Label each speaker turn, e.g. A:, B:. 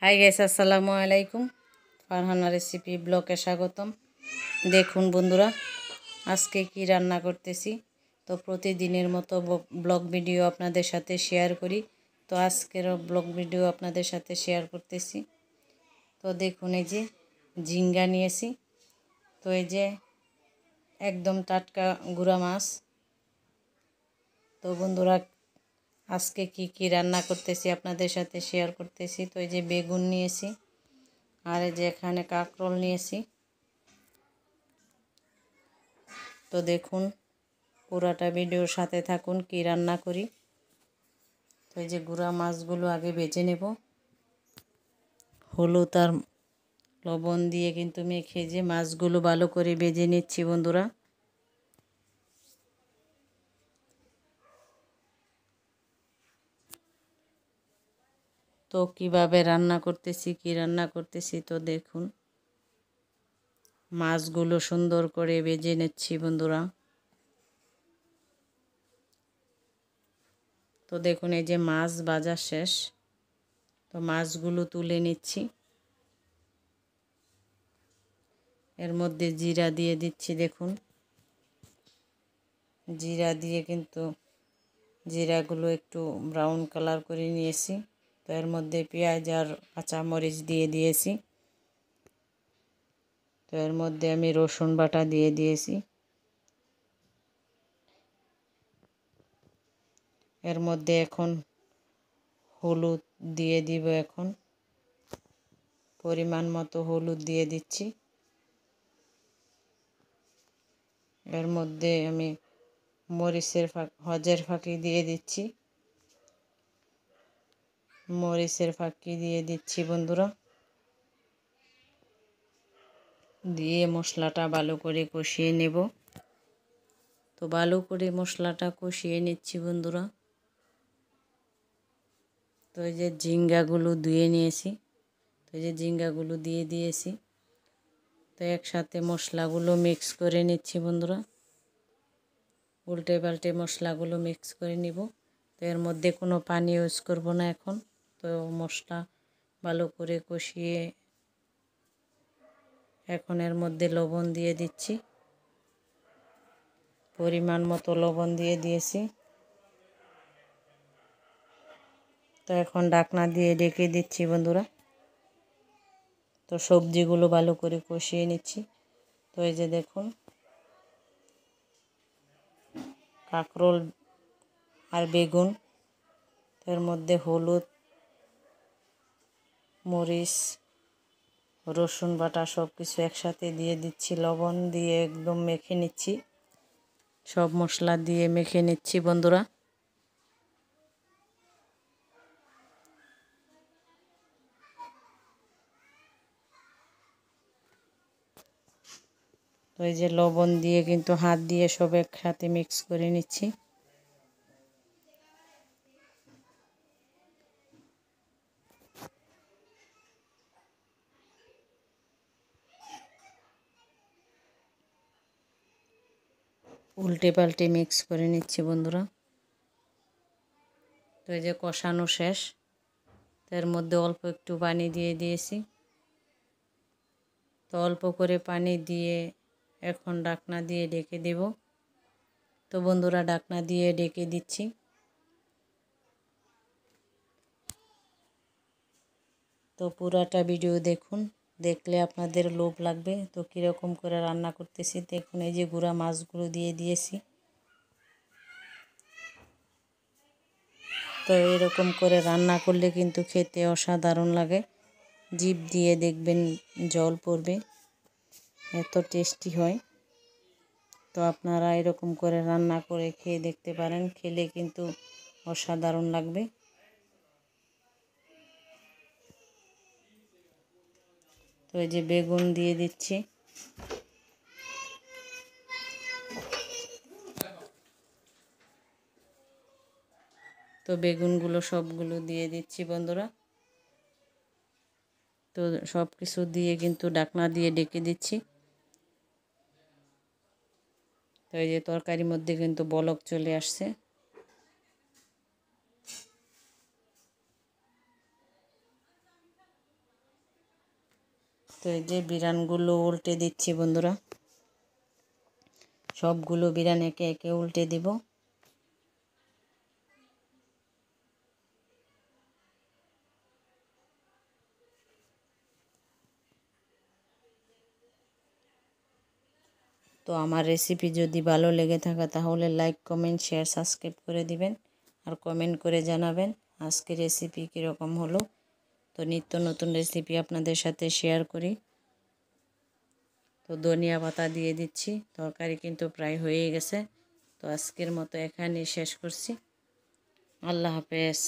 A: Hi guys, আসসালামু আলাইকুম। Farhana recipe ব্লগে স্বাগতম। দেখুন বন্ধুরা, আজকে কি রান্না করতেছি। তো প্রতিদিনের মতো ব্লগ ভিডিও আপনাদের সাথে শেয়ার করি। তো আজকেরও ব্লগ ভিডিও আপনাদের সাথে শেয়ার করতেছি। তো দেখুন, এই যে ঝিঙ্গা নিয়েছি। তো এই যে একদম টাটকা গুঁড়া মাছ। তো বন্ধুরা, আজকে কি রান্না করতেছি আপনাদের সাথে শেয়ার করতেছি। তো এই যে বেগুন নিয়েছি, আর এই যে এখানে কাঁকরোল নিয়েছি। তো দেখুন, পুরাটা ভিডিওর সাথে থাকুন কি রান্না করি। তো এই যে গুঁড়া মাছগুলো আগে ভেজে নেব, হলুদ আর লবণ দিয়ে কিন্তু মেখে যে মাছগুলো ভালো করে ভেজে নিচ্ছি বন্ধুরা। তো কিভাবে রান্না করতেছি, কি রান্না করতেছি, তো দেখুন, মাছগুলো সুন্দর করে ভেজে নিচ্ছি বন্ধুরা। তো দেখুন, এই যে মাছ ভাজা শেষ। তো মাছগুলো তুলে নিচ্ছি। এর মধ্যে জিরা দিয়ে দিচ্ছি। দেখুন, জিরা দিয়ে কিন্তু জিরাগুলো একটু ব্রাউন কালার করে নিয়েছি। তো এর মধ্যে পেঁয়াজ আর কাঁচামরিচ দিয়ে দিয়েছি। তো এর মধ্যে আমি রসুন বাটা দিয়ে দিয়েছি। এর মধ্যে এখন হলুদ দিয়ে দিব। এখন পরিমাণ মতো হলুদ দিয়ে দিচ্ছি। এর মধ্যে আমি হজের ফাঁকি দিয়ে দিচ্ছি। মরিচের ফাঁকি দিয়ে দিচ্ছি বন্ধুরা। দিয়ে মশলাটা ভালো করে কষিয়ে নেব। তো ভালো করে মশলাটা কষিয়ে নিচ্ছি বন্ধুরা। তো এই যে ঝিঙ্গাগুলো ধুয়ে নিয়েছি। তো এই যে ঝিঙ্গাগুলো দিয়ে দিয়েছি। তো একসাথে মশলাগুলো মিক্স করে নিচ্ছি বন্ধুরা। উল্টে পাল্টে মশলাগুলো মিক্স করে নিব। তো এর মধ্যে কোনো পানি ইউজ করব না এখন। তো মশলা ভালো করে কষিয়ে এখন এর মধ্যে লবণ দিয়ে দিচ্ছি। পরিমাণ মতো লবণ দিয়ে দিয়েছি। তো এখন ঢাকনা দিয়ে ঢেকে দিচ্ছি বন্ধুরা। তো সবজিগুলো ভালো করে কষিয়ে নিচ্ছি। তো এই যে দেখুন, কাঁকরোল আর বেগুন, এর মধ্যে হলুদ, মরিচ, রসুন বাটা সব কিছু একসাথে দিয়ে দিচ্ছি। লবণ দিয়ে একদম মেখে নিচ্ছি। সব মশলা দিয়ে মেখে নিচ্ছি বন্ধুরা। তো এই যে লবণ দিয়ে কিন্তু হাত দিয়ে সব একসাথে মিক্স করে নিচ্ছি। উল্টে পাল্টে মিক্স করে নিচ্ছি বন্ধুরা। তো এই যে কষানো শেষ। তার মধ্যে অল্প একটু পানি দিয়ে দিয়েছি। তো অল্প করে পানি দিয়ে এখন ঢাকনা দিয়ে ঢেকে দেব। তো বন্ধুরা, ঢাকনা দিয়ে ঢেকে দিচ্ছি। তো পুরাটা ভিডিও দেখুন, দেখলে আপনাদের লোভ লাগবে। তো কীরকম করে রান্না করতেছি দেখুন। এই যে গুঁড়া মাছগুলো দিয়ে দিয়েছি। তো এরকম করে রান্না করলে কিন্তু খেতে অসাধারণ লাগে। জিভ দিয়ে দেখবেন জল পড়বে, এত টেস্টি হয়। তো আপনারা এরকম করে রান্না করে খেয়ে দেখতে পারেন, খেলে কিন্তু অসাধারণ লাগবে। তো এই যে বেগুন দিয়ে দিচ্ছি। তো বেগুনগুলো সবগুলো দিয়ে দিচ্ছি বন্ধুরা। তো সব কিছু দিয়ে কিন্তু ঢাকনা দিয়ে ঢেকে দিচ্ছি। তো এই যে তরকারির মধ্যে কিন্তু বলক চলে আসছে। তো এই যে বিরানগুলো উল্টে দিচ্ছি বন্ধুরা, সবগুলো বিরান একে একে উল্টে দিব। তো আমার রেসিপি যদি ভালো লেগে থাকে তাহলে লাইক, কমেন্ট, শেয়ার, সাবস্ক্রাইব করে দিবেন আর কমেন্ট করে জানাবেন আজকে রেসিপি কীরকম হলো। তো নিত্য নতুন রেসিপি আপনাদের সাথে শেয়ার করি। তো ধনিয়া পাতা দিয়ে দিচ্ছি, তরকারি কিন্তু প্রায় হয়ে গেছে। তো আজকের মতো এখানেই শেষ করছি। আল্লাহ হাফেজ।